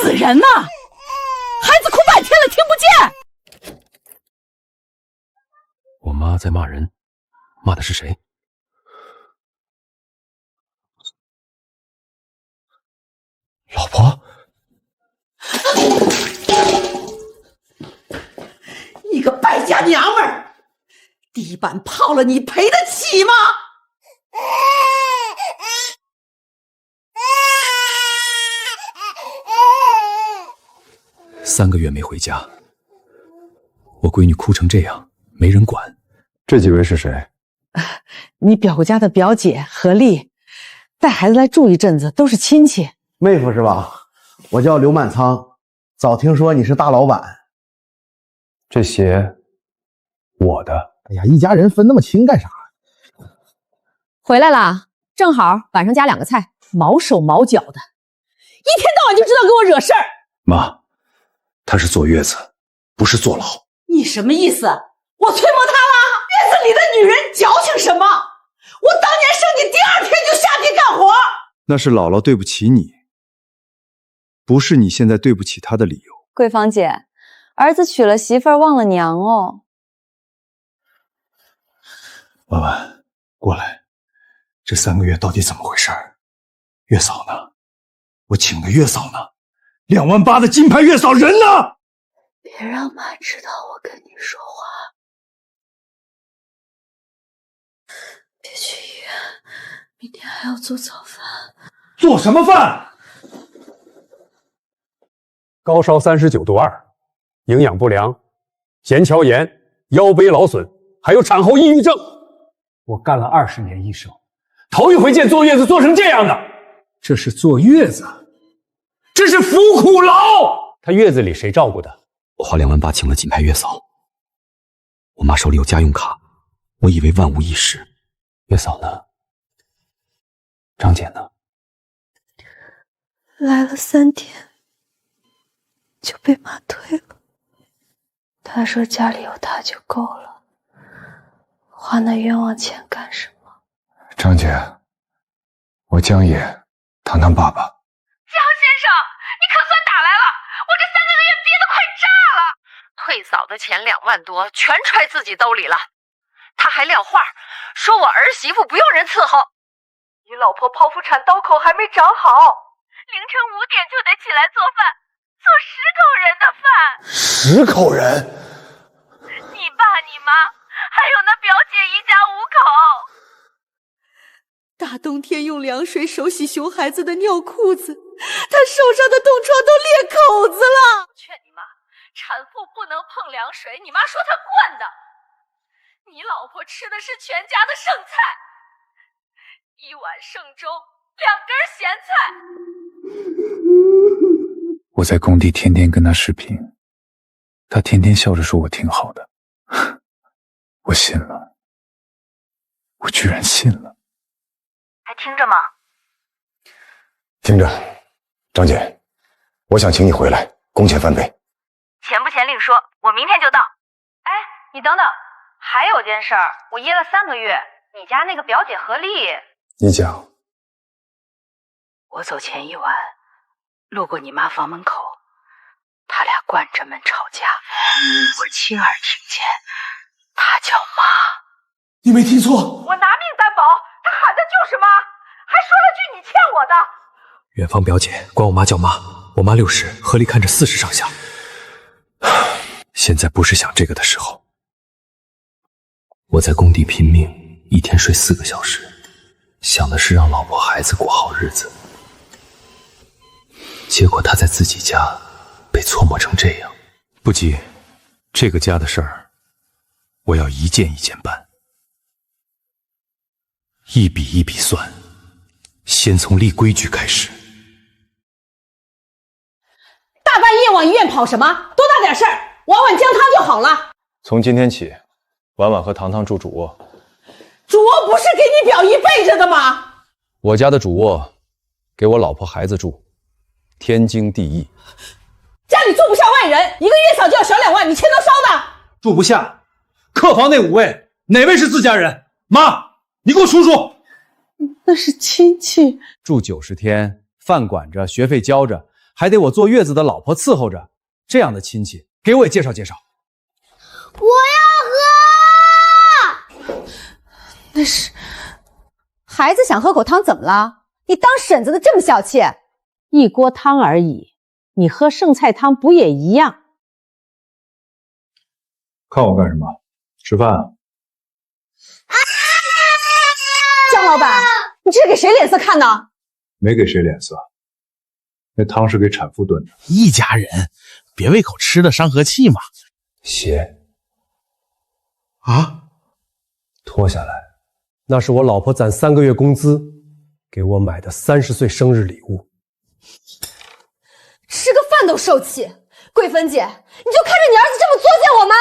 死人呢！孩子哭半天了，听不见。我妈在骂人，骂的是谁？老婆，你个败家娘们儿，地板泡了你赔得起吗？3个月没回家，我闺女哭成这样，没人管。这几位是谁？你表家的表姐何丽，带孩子来住一阵子，都是亲戚。妹夫是吧？我叫刘满仓，早听说你是大老板。这鞋我的。哎呀，一家人分那么清干啥？回来了，正好晚上加2个菜。毛手毛脚的，一天到晚就知道给我惹事儿。妈，她是坐月子，不是坐牢。你什么意思？我催磨她了？月子里的女人矫情什么？我当年生你第2天就下地干活。那是姥姥对不起你，不是你现在对不起她的理由。桂芳姐，儿子娶了媳妇儿忘了娘哦。婉婉，过来，这3个月到底怎么回事？月嫂呢？我请的月嫂呢？2万8的金牌月嫂人呢？别让妈知道我跟你说话。别去医院，明天还要做早饭。做什么饭？高烧39度2，营养不良，腱鞘炎，腰背劳损，还有产后抑郁症。我干了20年医生，头一回见坐月子做成这样的。这是坐月子，这是服苦劳。他月子里谁照顾的？我花2万8请了金牌月嫂，我妈手里有家用卡，我以为万无一失。月嫂呢？张姐呢？来了3天，就被妈推了。她说家里有她就够了，花那冤枉钱干什么？张姐，我江野，糖糖爸爸。江先生，你可算打来了，我这3个月憋得快炸了。退嫂的钱2万多全揣自己兜里了，他还撂话说我儿媳妇不用人伺候，你老婆剖腹产刀口还没长好，凌晨5点就得起来做饭，做10口人的饭。10口人？你爸你妈还有那表姐一家5口。大冬天用凉水手洗熊孩子的尿裤子，他手上的冻疮都裂口子了。劝你妈，产妇不能碰凉水，你妈说她惯的。你老婆吃的是全家的剩菜，1碗剩粥，2根咸菜。我在工地天天跟他视频，他天天笑着说我挺好的，我信了，我居然信了。还听着吗？听着，张姐，我想请你回来，工钱翻倍。钱不钱另说，我明天就到。哎，你等等，还有件事儿，我噎了3个月，你家那个表姐何丽。你讲。我走前一晚，路过你妈房门口，他俩关着门吵架，我亲耳听见他叫妈。你没听错，我拿命担保，他喊的就是妈，还说了句你欠我的。远方表姐管我妈叫妈，我妈60，何丽看着40上下。现在不是想这个的时候。我在工地拼命，一天睡4个小时，想的是让老婆孩子过好日子。结果他在自己家被搓磨成这样。不急，这个家的事儿，我要一件一件办，一笔一笔算，先从立规矩开始。大半夜往医院跑什么？多大点事儿，碗碗姜汤就好了。从今天起，婉婉和糖糖住主卧。主卧不是给你表姨备着的吗？我家的主卧给我老婆孩子住，天经地义。家里住不下外人，一个月嫂就要小2万，你欠刀烧的。住不下，客房那5位哪位是自家人？妈，你给我数数。那是亲戚。住90天，饭管着，学费交着，还得我坐月子的老婆伺候着，这样的亲戚给我也介绍介绍。我要喝。那是孩子想喝口汤，怎么了？你当婶子的这么小气？一锅汤而已，你喝剩菜汤不也一样？看我干什么？吃饭啊！江老板，你这是给谁脸色看呢？没给谁脸色，那汤是给产妇炖的。一家人，别胃口吃的伤和气嘛。鞋啊，脱下来，那是我老婆攒3个月工资给我买的30岁生日礼物。吃个饭都受气，桂芬姐，你就看着你儿子这么作践我吗？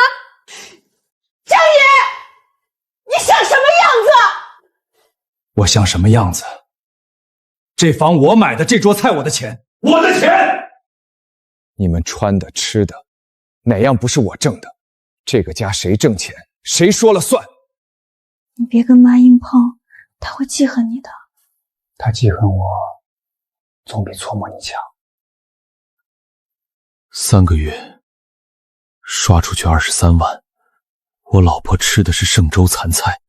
张爷，你像什么样子？我像什么样子？这房我买的，这桌菜我的钱，我的钱！你们穿的吃的，哪样不是我挣的？这个家谁挣钱，谁说了算。你别跟妈硬碰，她会记恨你的。他记恨我，总比搓磨你强。3个月，刷出去23万，我老婆吃的是剩粥残菜，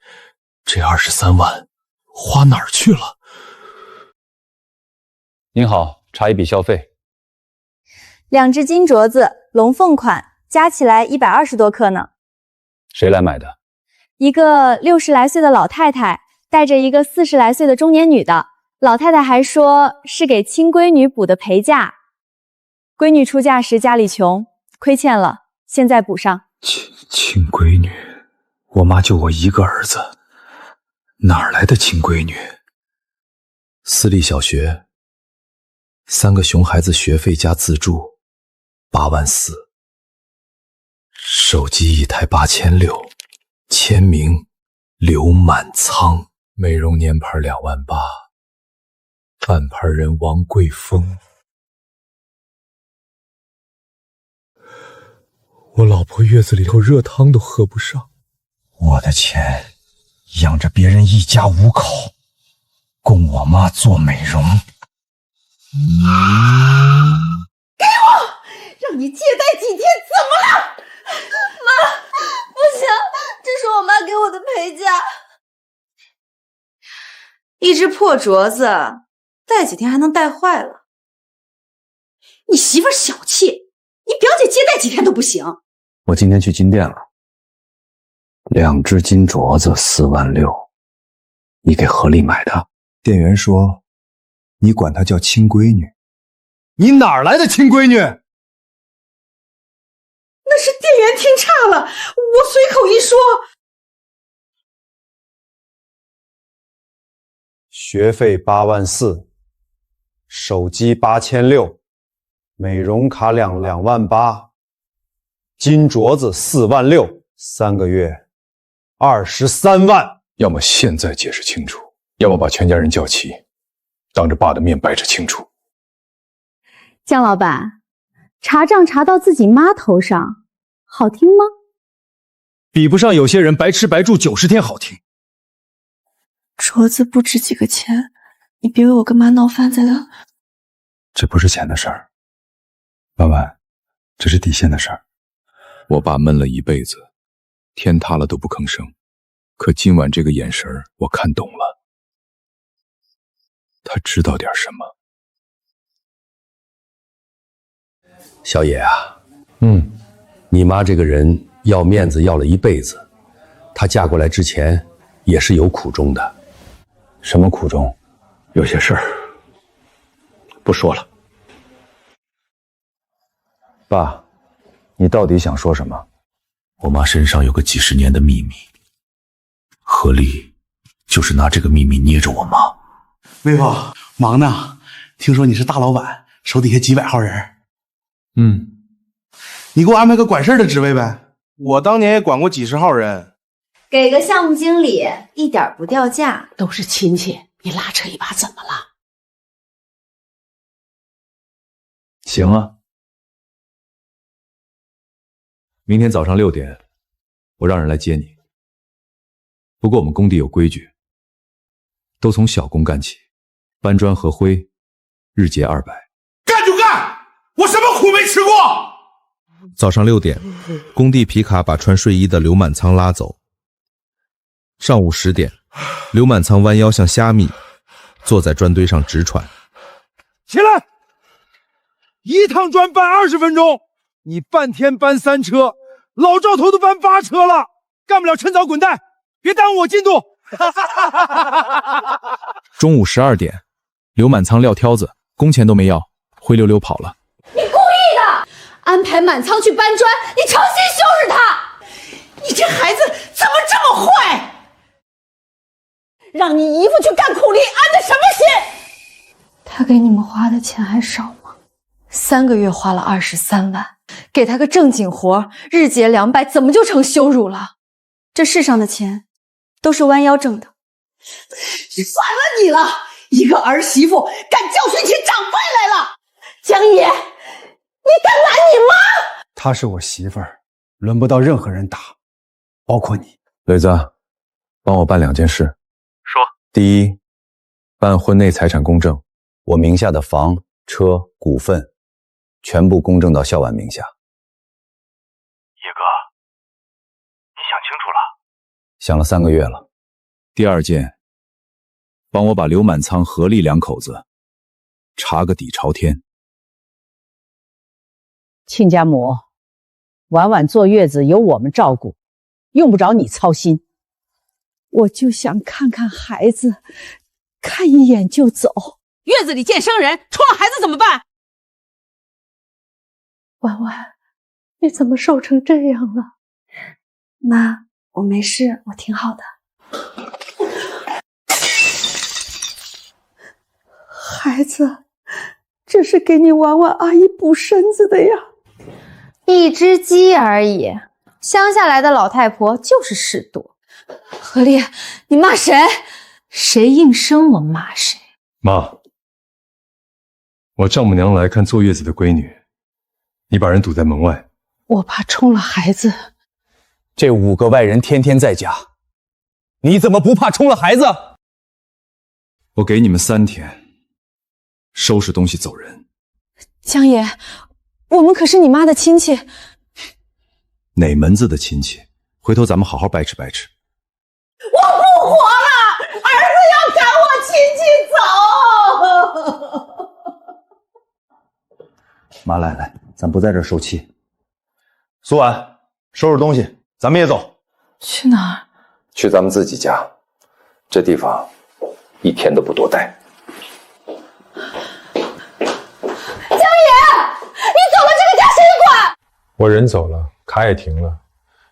这23万花哪儿去了？您好，查一笔消费。2只金镯子，龙凤款，加起来120多克呢。谁来买的？一个60来岁的老太太，带着一个40来岁的中年女的。老太太还说是给亲闺女补的陪嫁。闺女出嫁时家里穷，亏欠了，现在补上。亲闺女，我妈就我一个儿子，哪儿来的亲闺女？私立小学，3个熊孩子学费加自助，8万4，手机1台8600，签名刘满仓，美容年牌2万8，饭盘人王贵峰。我老婆月子里头热汤都喝不上，我的钱养着别人一家5口，供我妈做美容。给我，让你借贷几天，怎么了？妈，不行，这是我妈给我的陪嫁。一只破镯子，戴几天还能戴坏了。你媳妇儿小气，你表姐借贷几天都不行。我今天去金店了，2只金镯子4万6，你给何丽买的。店员说，你管她叫亲闺女。你哪儿来的亲闺女？那是店员听差了，我随口一说。学费8万4，手机8600，美容卡2万8，金镯子4万6，3个月23万。要么现在解释清楚，要么把全家人叫齐，当着爸的面摆着清楚。江老板，查账查到自己妈头上，好听吗？比不上有些人白吃白住90天好听。镯子不值几个钱，你别为我跟妈闹翻再聊。这不是钱的事儿，老板，这是底线的事儿。我爸闷了一辈子，天塌了都不吭声，可今晚这个眼神我看懂了，他知道点什么。小野啊，你妈这个人要面子要了一辈子，她嫁过来之前也是有苦衷的。什么苦衷？有些事儿不说了。爸，你到底想说什么？我妈身上有个几十年的秘密，何丽就是拿这个秘密捏着我妈。魏伯，忙呢？听说你是大老板，手底下几百号人。你给我安排个管事的职位呗。我当年也管过几十号人。给个项目经理，一点不掉价。都是亲戚，你拉扯一把怎么了？行啊，明天早上6点，我让人来接你。不过我们工地有规矩，都从小工干起，搬砖和灰，日结200。干就干！我什么苦没吃过？早上6点，工地皮卡把穿睡衣的刘满仓拉走。上午10点，刘满仓弯腰像虾米，坐在砖堆上直喘。起来！一趟砖搬20分钟，你半天搬3车，老赵头都搬8车了，干不了趁早滚蛋，别耽误我进度。中午12点，刘满仓撂挑子，工钱都没要，灰溜溜跑了。你故意的，安排满仓去搬砖，你诚心羞辱他。你这孩子怎么这么坏？让你姨父去干苦力，安的什么心？他给你们花的钱还少吗？3个月花了23万，给他个正经活，日结200，怎么就成羞辱了？这世上的钱都是弯腰挣的。算了你了，一个儿媳妇敢教训起长辈来了！江野，你敢拦你妈？她是我媳妇儿，轮不到任何人打，包括你。磊子，帮我办2件事。说。第一，办婚内财产公证，我名下的房、车、股份，全部公证到孝婉名下。野哥，你想清楚了？想了3个月了。第2件，帮我把刘满仓、何丽2口子查个底朝天。亲家母，婉婉坐月子由我们照顾，用不着你操心。我就想看看孩子，看一眼就走。月子里见生人，出了孩子怎么办？婉婉，你怎么瘦成这样了？妈，我没事，我挺好的。孩子，这是给你婉婉阿姨补身子的呀。一只鸡而已，乡下来的老太婆就是事多。何丽，你骂谁？谁应声我骂谁。妈，我丈母娘来看坐月子的闺女，你把人堵在门外。我怕冲了孩子。这5个外人天天在家，你怎么不怕冲了孩子？我给你们3天，收拾东西走人。江爷，我们可是你妈的亲戚。哪门子的亲戚？回头咱们好好掰扯掰扯。我不活了，儿子要赶我亲戚走。妈，来，咱不在这儿受气。苏婉，收拾东西，咱们也走。去哪儿？去咱们自己家，这地方1天都不多待。江爷，你走了，这个家谁管？我人走了，卡也停了。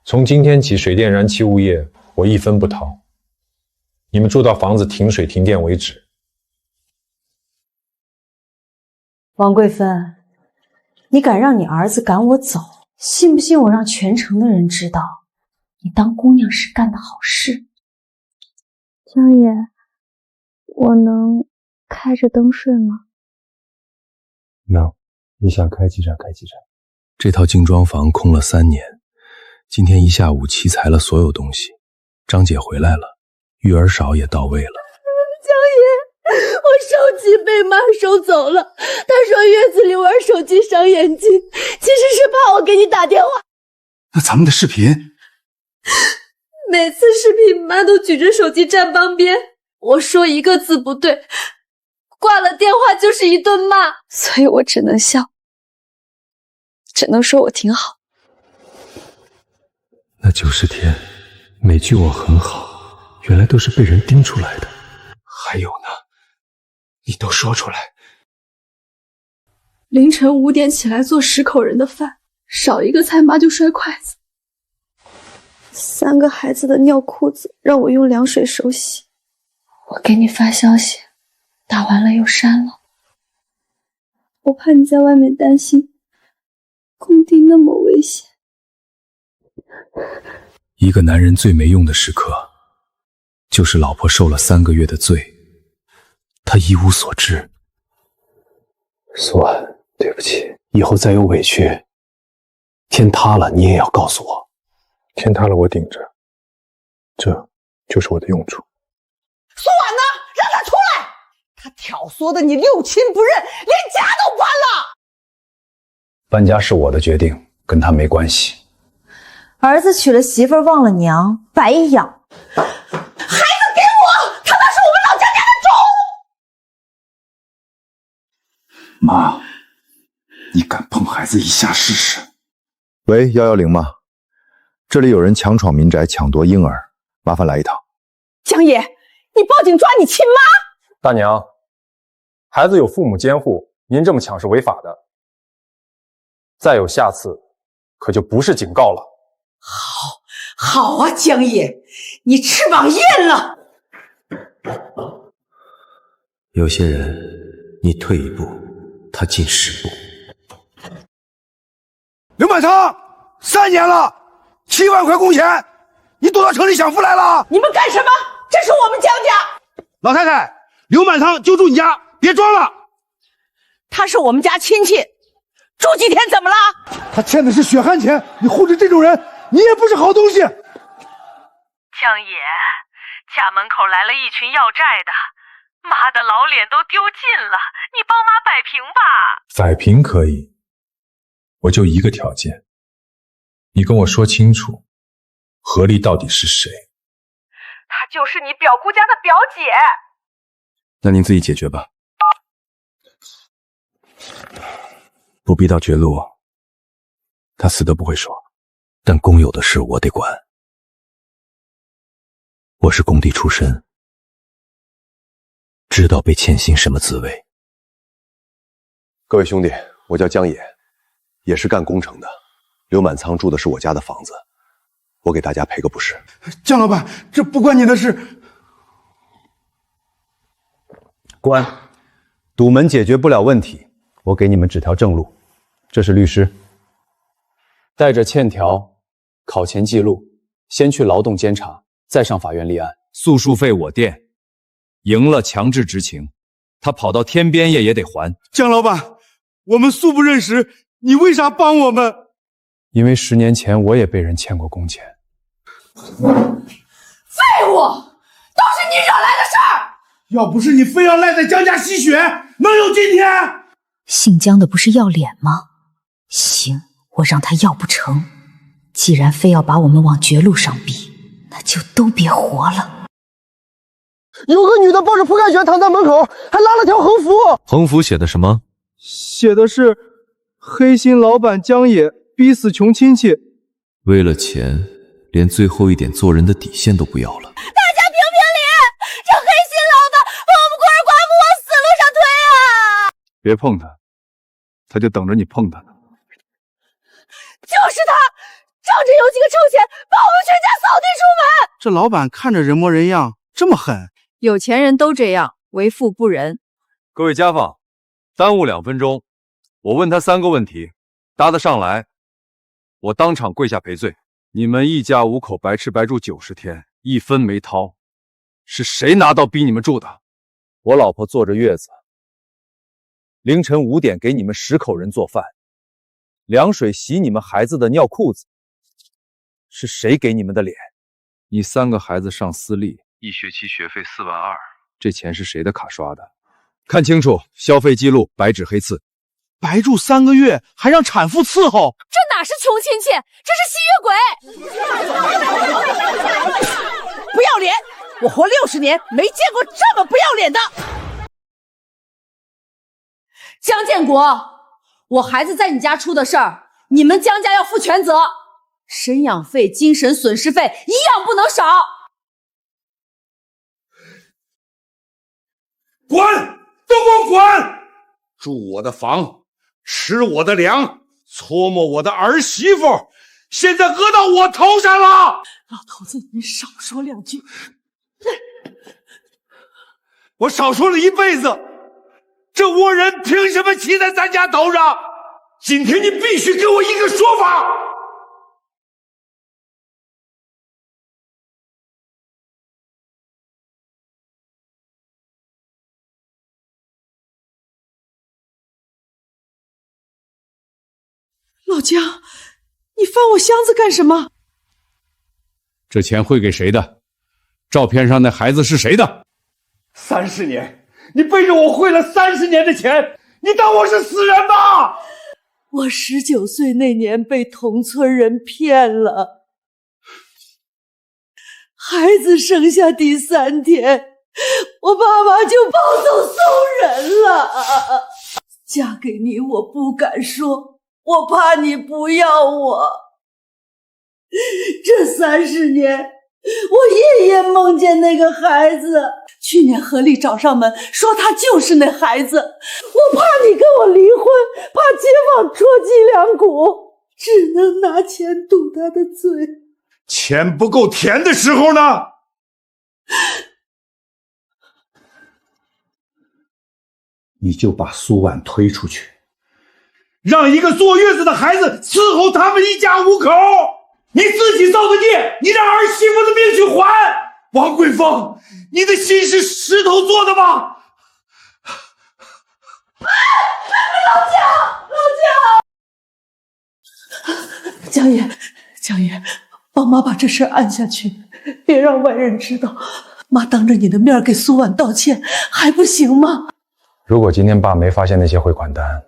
从今天起，水电燃气物业我1分不掏，你们住到房子停水停电为止。王贵芬，你敢让你儿子赶我走，信不信我让全城的人知道你当姑娘时干的好事？江爷，我能开着灯睡吗？能，你想开几盏开几盏。这套精装房空了3年，今天一下午齐裁了所有东西。张姐回来了，育儿嫂也到位了。江爷，我手机被妈收走了，她说月子里玩手机伤眼睛，其实是怕我给你打电话。那咱们的视频？每次视频妈都举着手机站旁边，我说一个字不对，挂了电话就是一顿骂，所以我只能笑，只能说我挺好。那90天，每句我很好，原来都是被人盯出来的。还有呢，你都说出来。凌晨5点起来做10口人的饭，少一个菜妈就摔筷子。3个孩子的尿裤子让我用凉水手洗。我给你发消息，打完了又删了。我怕你在外面担心，工地那么危险。一个男人最没用的时刻，就是老婆受了3个月的罪，他一无所知。苏婉，对不起，以后再有委屈，天塌了你也要告诉我。天塌了我顶着，这就是我的用处。苏婉呢？让他出来！他挑唆的你6亲不认，连家都搬了。搬家是我的决定，跟他没关系。儿子娶了媳妇儿忘了娘，白养。孩子给我，他那是我们老江家的种。妈，你敢碰孩子一下试试？喂，110吗？这里有人强闯民宅抢夺婴儿，麻烦来一趟。江野，你报警抓你亲妈！大娘，孩子有父母监护，您这么抢是违法的。再有下次，可就不是警告了。好啊，江野，你翅膀硬了。有些人，你退一步，他进10步。刘满堂，3年了，7万块工钱，你躲到城里享福来了？你们干什么？这是我们江家。老太太，刘满堂就住你家，别装了。他是我们家亲戚，住几天怎么了？他欠的是血汗钱，你护着这种人，你也不是好东西。江野，家门口来了一群要债的，妈的老脸都丢尽了，你帮妈摆平吧。摆平可以，我就一个条件，你跟我说清楚，何丽到底是谁？她就是你表姑家的表姐。那您自己解决吧，不逼到绝路，他死都不会说。但公有的事我得管，我是工地出身，知道被欠薪什么滋味。各位兄弟，我叫江野，也是干工程的。刘满仓住的是我家的房子，我给大家赔个不是。江老板，这不关你的事。关，堵门解决不了问题，我给你们指条正路。这是律师，带着欠条、考前记录，先去劳动监察，再上法院立案。诉讼费我垫，赢了强制执行，他跑到天边夜也得还。江老板，我们素不认识，你为啥帮我们？因为10年前我也被人欠过工钱。废物，都是你惹来的事儿！要不是你非要赖在江家吸血，能有今天？姓江的不是要脸吗？行，我让他要不成。既然非要把我们往绝路上逼，那就都别活了。有个女的抱着铺盖卷躺在门口，还拉了条横幅。横幅写的什么？写的是黑心老板江野逼死穷亲戚。为了钱，连最后一点做人的底线都不要了。大家评评理，这黑心老板把我们孤儿寡妇往死路上推啊！别碰他，他就等着你碰他呢。就是他，仗着有几个臭钱，把我们全家扫地出门。这老板看着人模人样，这么狠。有钱人都这样，为富不仁。各位家访，耽误2分钟，我问他3个问题，答得上来，我当场跪下赔罪。你们一家5口白吃白住90天，1分没掏，是谁拿刀逼你们住的？我老婆坐着月子，凌晨5点给你们10口人做饭，凉水洗你们孩子的尿裤子，是谁给你们的脸？你3个孩子上私立，1学期学费4万2，这钱是谁的卡刷的？看清楚，消费记录白纸黑字。白住3个月，还让产妇伺候，这哪是穷亲戚，这是吸血鬼！不要脸！我活60年，没见过这么不要脸的。江建国，我孩子在你家出的事儿，你们江家要负全责，赡养费、精神损失费一样不能少。滚！都给我滚！住我的房，吃我的粮，搓磨我的儿媳妇，现在讹到我头上了！老头子，你少说2句。我少说了一辈子，这窝人凭什么骑在咱家头上？今天你必须给我一个说法！老江，你翻我箱子干什么？这钱汇给谁的？照片上那孩子是谁的？30年，你背着我汇了30年的钱，你当我是死人吗？我19岁那年被同村人骗了，孩子生下第3天，我爸妈就跑走送人了。嫁给你我不敢说，我怕你不要我。这30年，我夜夜梦见那个孩子。去年何丽找上门说他就是那孩子，我怕你跟我离婚，怕街坊戳脊梁骨，只能拿钱堵他的嘴。钱不够甜的时候呢？你就把苏婉推出去，让一个坐月子的孩子伺候他们一家5口。你自己造的孽，你让儿媳妇的命去还。王桂凤，你的心是石头做的吗？江爷，帮妈把这事按下去，别让外人知道。妈当着你的面给苏婉道歉，还不行吗？如果今天爸没发现那些汇款单，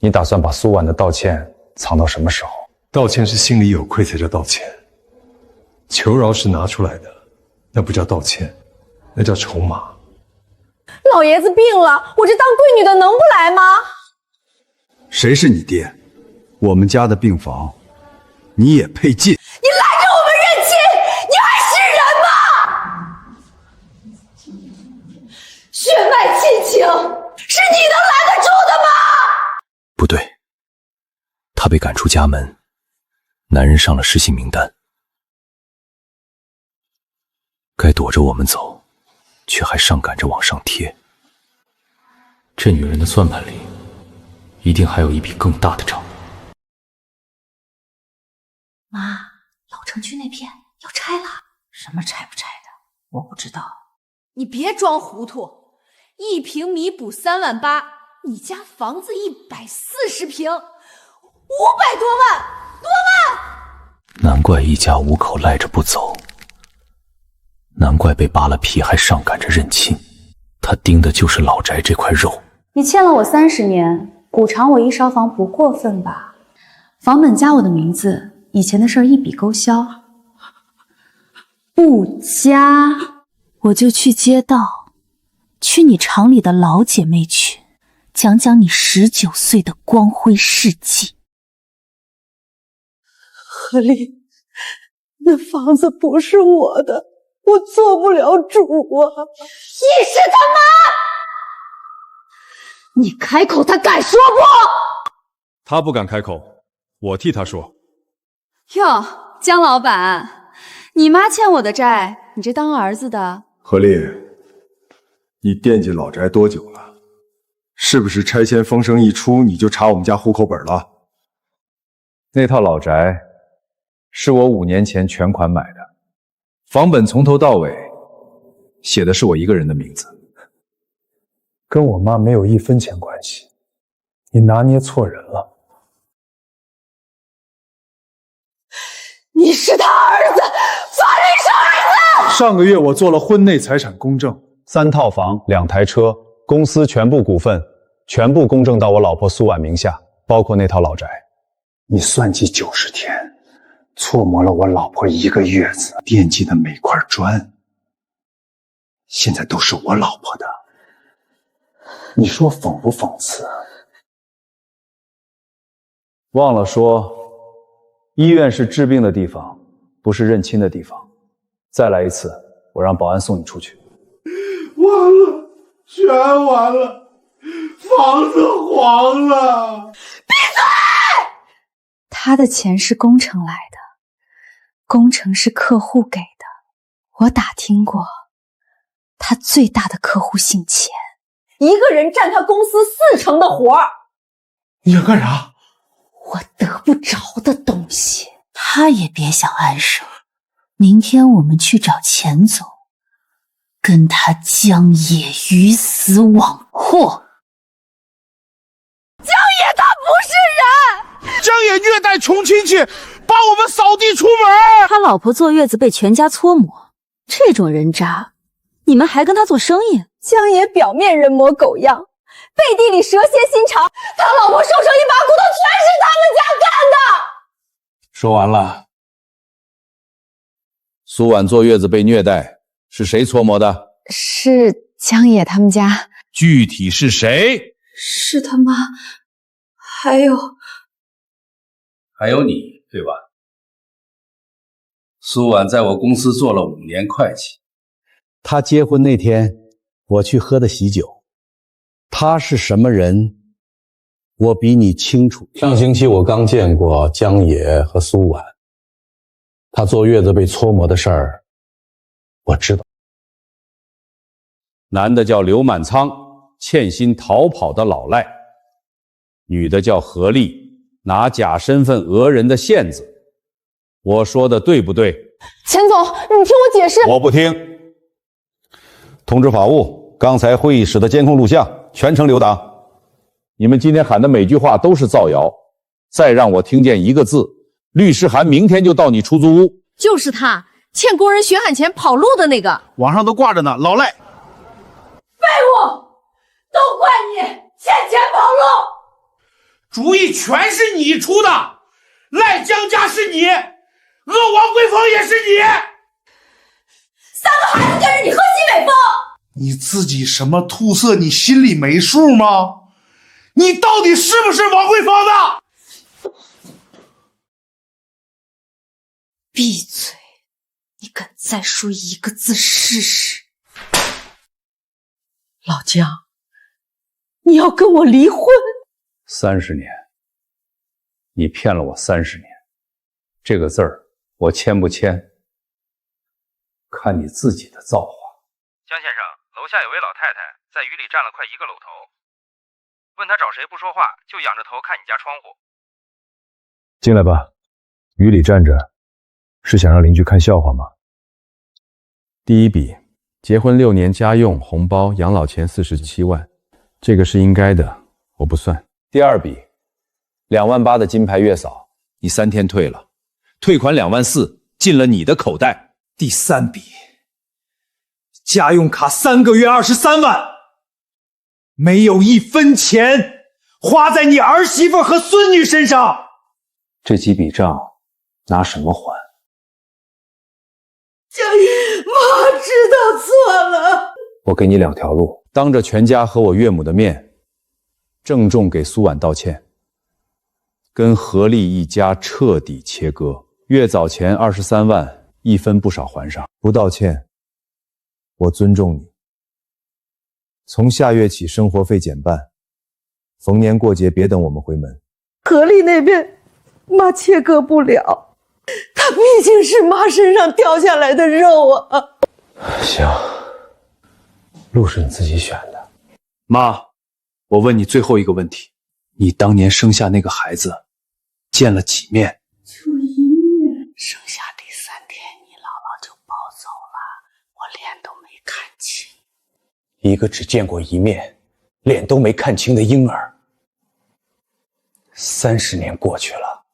你打算把苏婉的道歉藏到什么时候？道歉是心里有愧才叫道歉，求饶是拿出来的，那不叫道歉，那叫筹码。老爷子病了，我这当闺女的能不来吗？谁是你爹？我们家的病房，你也配进？你拦着我们认亲，你还是人吗？血脉亲情是你能拦得住的吗？不对，他被赶出家门，男人上了失信名单，该躲着我们走，却还上赶着往上贴。这女人的算盘里，一定还有一笔更大的账。妈，老城区那片要拆了。什么拆不拆的，我不知道。你别装糊涂，1平米补3.8万，你家房子140平，500多万，多万！难怪一家5口赖着不走，难怪被扒了皮还上赶着认亲，他盯的就是老宅这块肉。你欠了我30年，补偿我1烧房不过分吧？房本加我的名字，以前的事儿一笔勾销。不加，我就去街道，去你厂里的老姐妹群，讲讲你19岁的光辉事迹。何丽，那房子不是我的，我做不了主啊！你是他妈！你开口，他敢说不？他不敢开口，我替他说。哟，江老板，你妈欠我的债，你这当儿子的？何丽，你惦记老宅多久了？是不是拆迁风声一出，你就查我们家户口本了？那套老宅是我5年前全款买的，房本从头到尾写的是我一个人的名字，跟我妈没有1分钱关系，你拿捏错人了。你是他儿子，法律上儿子！上个月我做了婚内财产公证，3套房2台车，公司全部股份全部公证到我老婆苏婉名下，包括那套老宅。你算计90天，搓磨了我老婆1个月子，惦记的每块砖，现在都是我老婆的，你说讽不讽刺？忘了说，医院是治病的地方，不是认亲的地方。再来一次，我让保安送你出去。完了，全完了，房子黄了！闭嘴！他的钱是工程来的，工程是客户给的。我打听过，他最大的客户姓钱，一个人占他公司40%的活儿。你要干啥？我得不着的东西，他也别想安生。明天我们去找钱总，跟他江野鱼死网破。江野他不是人，江野虐待穷亲戚，把我们扫地出门。他老婆坐月子被全家搓磨，这种人渣，你们还跟他做生意？江野表面人模狗样，背地里蛇蝎心肠，他老婆瘦成一把骨头，全是他们家干的。说完了。苏婉坐月子被虐待，是谁搓磨的？是江野他们家。具体是谁？是他妈，还有你，对吧？苏婉在我公司做了5年会计。她结婚那天，我去喝的喜酒。她是什么人，我比你清楚。上星期我刚见过江野和苏婉，她坐月子被搓磨的事儿，我知道。男的叫刘满仓，欠薪逃跑的老赖；女的叫何丽，拿假身份讹人的线子。我说的对不对？钱总，你听我解释。我不听。通知法务，刚才会议室的监控录像全程留档。你们今天喊的每句话都是造谣，再让我听见一个字，律师函明天就到你出租屋。就是他欠工人血汗钱跑路的那个，网上都挂着呢，老赖。废物，都怪你欠钱跑路，主意全是你出的，赖江家是你，讹王桂芳也是你，3个孩子跟着你喝西北风，你自己什么兔色，你心里没数吗？你到底是不是王桂芳的？闭嘴！你敢再说一个字试试？老江，你要跟我离婚？30年，你骗了我30年，这个字儿我签不签，看你自己的造化。江先生，楼下有位老太太在雨里站了快1个楼头，问她找谁不说话，就仰着头看你家窗户。进来吧，雨里站着，是想让邻居看笑话吗？第一笔，结婚6年家用红包养老钱47万，这个是应该的，我不算。第二笔，2万8的金牌月嫂，你3天退了，退款2万4进了你的口袋。第三笔，家用卡3个月23万，没有1分钱花在你儿媳妇和孙女身上。这几笔账拿什么还？江野，妈知道错了。我给你2条路，当着全家和我岳母的面，郑重给苏婉道歉，跟何丽一家彻底切割，月嫂钱23万1分不少还上。不道歉，我尊重你。从下月起生活费减半，逢年过节别等我们回门。何丽那边妈切割不了，她毕竟是妈身上掉下来的肉啊。行，路是你自己选的。妈，我问你最后一个问题，你当年生下那个孩子见了几面？就1面。生下第3天，你姥姥就抱走了，我脸都没看清。一个只见过1面，脸都没看清的婴儿，30年过去了，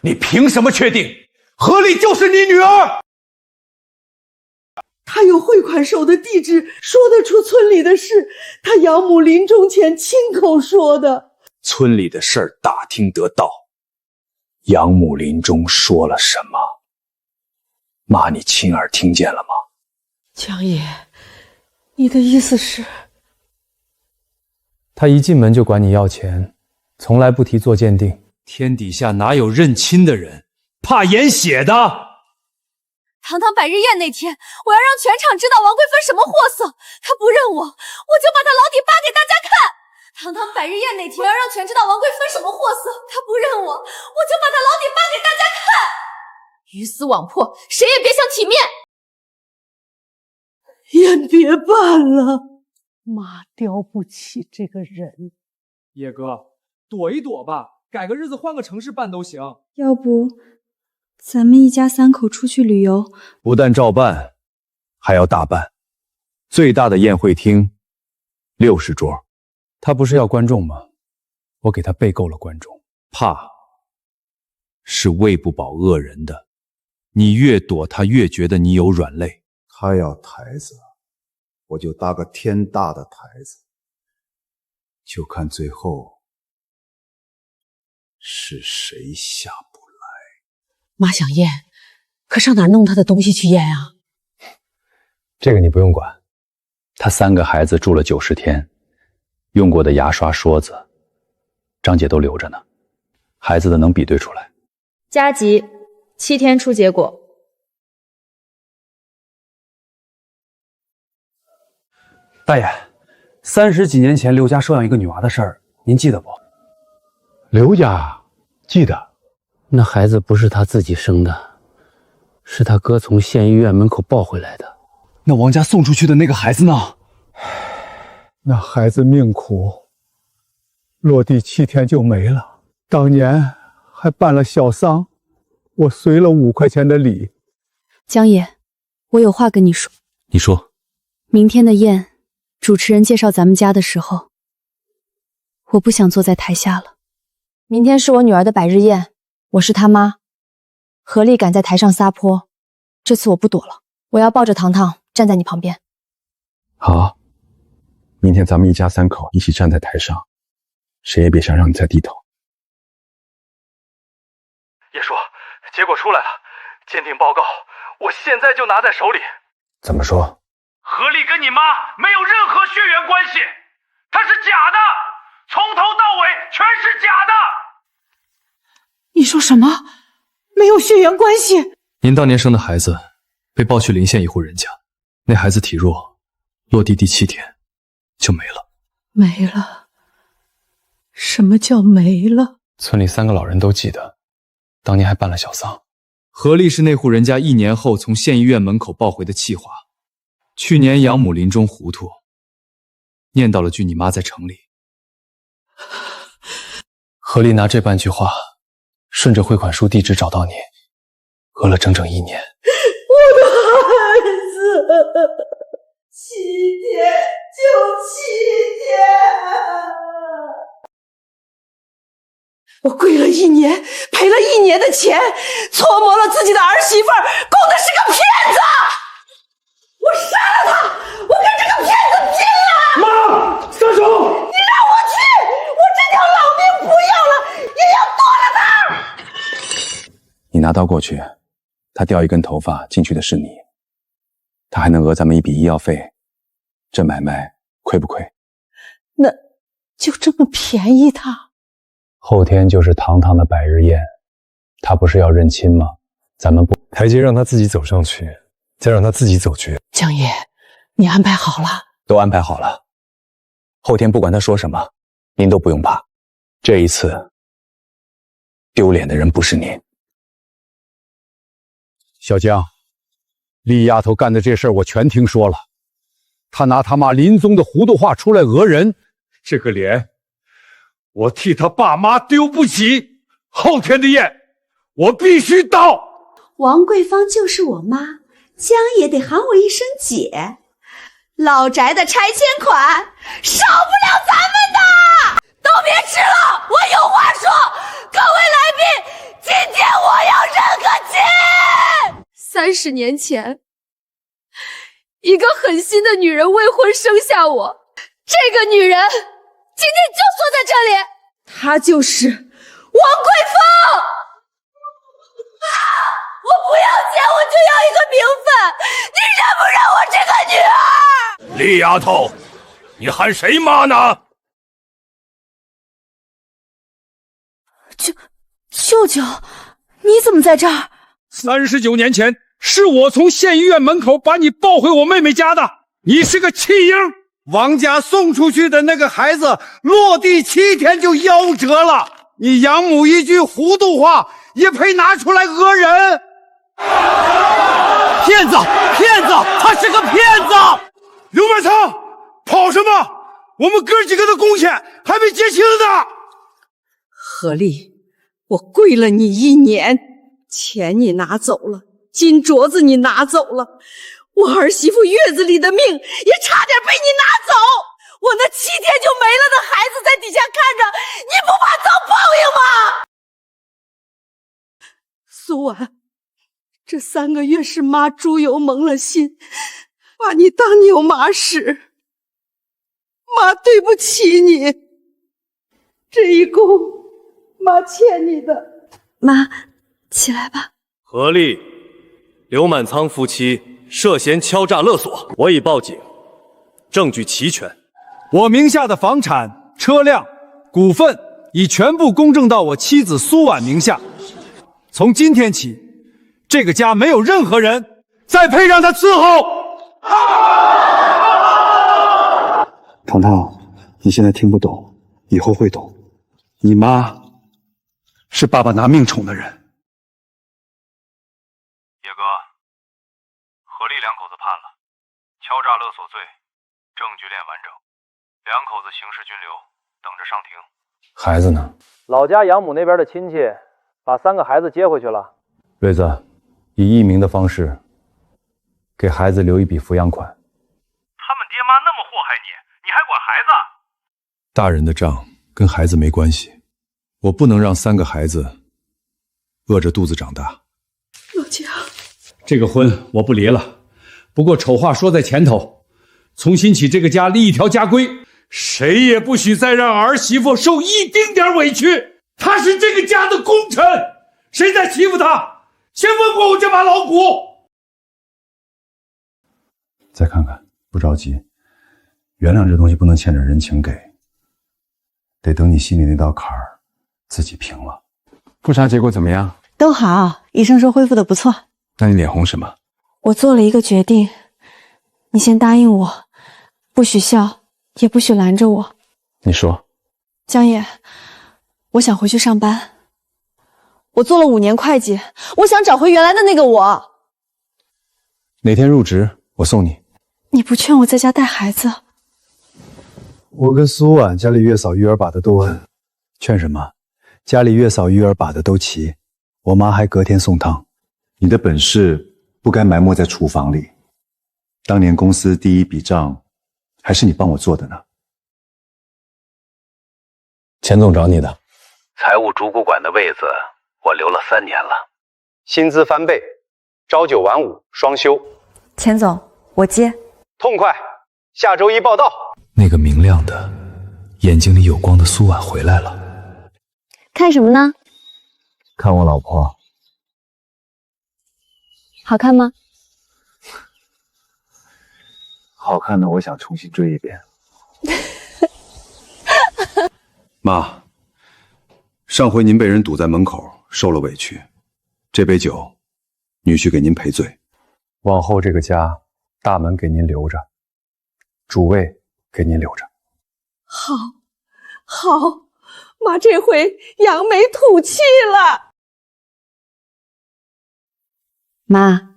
你凭什么确定何丽就是你女儿？他有汇款手的地址，说得出村里的事，他养母临终前亲口说的。村里的事儿打听得到，养母临终说了什么？妈，你亲耳听见了吗？江野，你的意思是？他一进门就管你要钱，从来不提做鉴定。天底下哪有认亲的人怕验血的？堂堂百日宴那天，我要让全场知道王桂芬什么货色。她不认我，我就把她老底扒给大家看。堂堂百日宴那天，我要让全知道王桂芬什么货色。她不认我，我就把她老底扒给大家看。鱼死网破，谁也别想体面。也别办了，妈雕不起这个人。野哥，躲一躲吧，改个日子换个城市办都行。要不咱们一家3口出去旅游？不但照办，还要大办。最大的宴会厅60桌。他不是要观众吗？我给他备够了观众。怕是喂不饱恶人的，你越躲他越觉得你有软肋。他要台子，我就搭个天大的台子，就看最后是谁下不来。妈想验，可上哪儿弄她的东西去验啊？这个你不用管。他3个孩子住了90天，用过的牙刷、梳子，张姐都留着呢。孩子的能比对出来。加急，7天出结果。大爷，30几年前刘家收养一个女娃的事儿，您记得不？刘家记得。那孩子不是他自己生的，是他哥从县医院门口抱回来的。那王家送出去的那个孩子呢？那孩子命苦，落地7天就没了。当年还办了小丧，我随了5块钱的礼。江爷，我有话跟你说。你说。明天的宴，主持人介绍咱们家的时候，我不想坐在台下了。明天是我女儿的百日宴，我是她妈。何丽敢在台上撒泼，这次我不躲了，我要抱着糖糖站在你旁边。好，明天咱们一家3口一起站在台上，谁也别想让你再低头。叶叔，结果出来了，鉴定报告我现在就拿在手里。怎么说？何丽跟你妈没有任何血缘关系，她是假的，从头到尾全是假的。你说什么？没有血缘关系？您当年生的孩子被抱去邻县一户人家，那孩子体弱，落地第7天就没了。没了？什么叫没了？村里3个老人都记得，当年还办了小丧。何丽是那户人家1年后从县医院门口抱回的气话。去年养母临终糊涂，念叨了句你妈在城里。何丽拿这半句话，顺着汇款书地址找到你，隔了整整1年。我的孩子，7天就7天。我跪了1年，赔了1年的钱，搓磨了自己的儿媳妇儿，供的是个骗子。我杀了他！我跟这个骗子拼了！妈，撒手！你让我去，我这条老命不要了，也要剁了他！你拿刀过去，他掉一根头发进去的是你，他还能讹咱们一笔医药费，这买卖亏不亏？那就这么便宜他？后天就是糖糖的百日宴，他不是要认亲吗？咱们不台阶让他自己走上去，再让他自己走去。江爷，你安排好了？都安排好了。后天不管他说什么，您都不用怕。这一次，丢脸的人不是您。小江，李丫头干的这事儿我全听说了，她拿他妈临终的糊涂话出来讹人，这个脸，我替他爸妈丢不起。后天的宴，我必须到。王桂芳就是我妈，江爷得喊我一声姐。老宅的拆迁款少不了咱们的，都别吃了，我有话说。各位来宾，今天我要认个亲。30年前，一个狠心的女人未婚生下我，这个女人今天就坐在这里，她就是王桂芳。我不要钱，我就要一个名分，你认不认我这个女儿？李丫头，你喊谁妈呢？舅舅，你怎么在这儿？39年前，是我从县医院门口把你抱回我妹妹家的。你是个弃婴，王家送出去的那个孩子，落地7天就夭折了。你养母一句糊涂话，也配拿出来讹人？骗子，骗子，他是个骗子！刘百仓，跑什么？我们哥几个的工钱还没结清呢。何丽，我跪了你1年，钱你拿走了，金镯子你拿走了，我儿媳妇月子里的命也差点被你拿走。我那7天就没了的孩子在底下看着，你不怕遭报应吗？苏婉，这3个月是妈猪油蒙了心，把你当牛马使。妈对不起你。这一共妈欠你的。妈，起来吧。何丽、刘满仓夫妻涉嫌敲诈勒索，我已报警，证据齐全。我名下的房产、车辆、股份已全部公证到我妻子苏婉名下。从今天起，这个家没有任何人再配让她伺候。糖糖，你现在听不懂，以后会懂。你妈是爸爸拿命宠的人。野哥，何丽两口子判了，敲诈勒索罪，证据链完整，两口子刑事拘留，等着上庭。孩子呢？老家养母那边的亲戚把3个孩子接回去了。瑞子，以匿名的方式给孩子留一笔抚养款。他们爹妈那么祸害你，你还管孩子？大人的账跟孩子没关系，我不能让3个孩子饿着肚子长大。老姜，这个婚我不离了，不过丑话说在前头，从新起这个家立一条家规，谁也不许再让儿媳妇受一丁点委屈。她是这个家的功臣，谁再欺负她，先问过我这把老骨。再看看，不着急。原谅这东西不能欠着人情给，得等你心里那道坎儿自己平了。复查结果怎么样？都好，医生说恢复的不错。那你脸红什么？我做了一个决定，你先答应我，不许笑，也不许拦着我。你说。江野，我想回去上班。我做了5年会计，我想找回原来的那个我。哪天入职，我送你。你不劝我在家带孩子？我跟苏婉家里月嫂育儿把的都稳，劝什么？家里月嫂育儿把的都齐，我妈还隔天送汤。你的本事不该埋没在厨房里。当年公司第一笔账，还是你帮我做的呢。钱总找你的。财务主管的位子我留了3年了，薪资翻倍，朝9晚5，双休。钱总，我接。痛快，下周1报到。那个明亮的、眼睛里有光的苏婉回来了。看什么呢？看我老婆。好看吗？好看的，我想重新追一遍。妈，上回您被人堵在门口，受了委屈，这杯酒，女婿给您赔罪。往后这个家，大门给您留着，主位给您留着。好，好，妈这回扬眉吐气了。妈，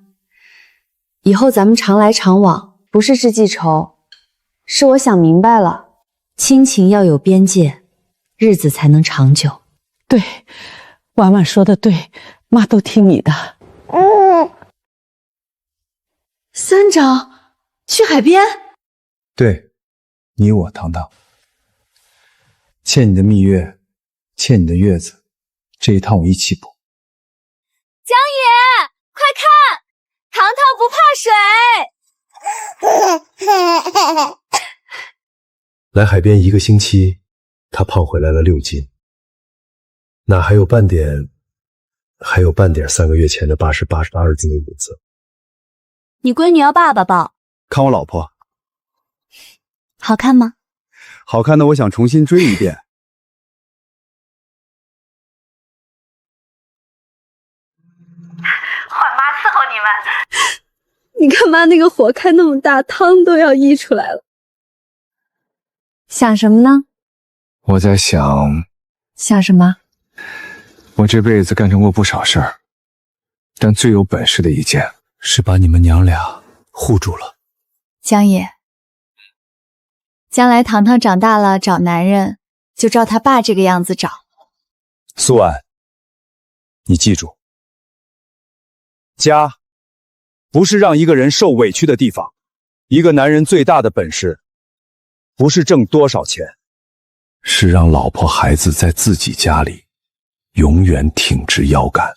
以后咱们常来常往，不是志记仇，是我想明白了，亲情要有边界，日子才能长久。对，婉婉说的对，妈都听你的。3长去海边？对，你我糖糖，欠你的蜜月，欠你的月子，这一趟我一起补。江野，快看，糖糖不怕水。来海边1个星期，他胖回来了6斤，哪还有半点3个月前的82斤的影子。你闺女要爸爸抱。看我老婆，好看吗？好看的，我想重新追一遍。换妈伺候你们。你看妈那个火开那么大，汤都要溢出来了。想什么呢？我在想什么？我这辈子干成过不少事儿，但最有本事的一件是把你们娘俩护住了。江野，将来糖糖长大了找男人，就照他爸这个样子找。苏婉，你记住，家不是让一个人受委屈的地方。一个男人最大的本事，不是挣多少钱，是让老婆孩子在自己家里永远挺直腰杆。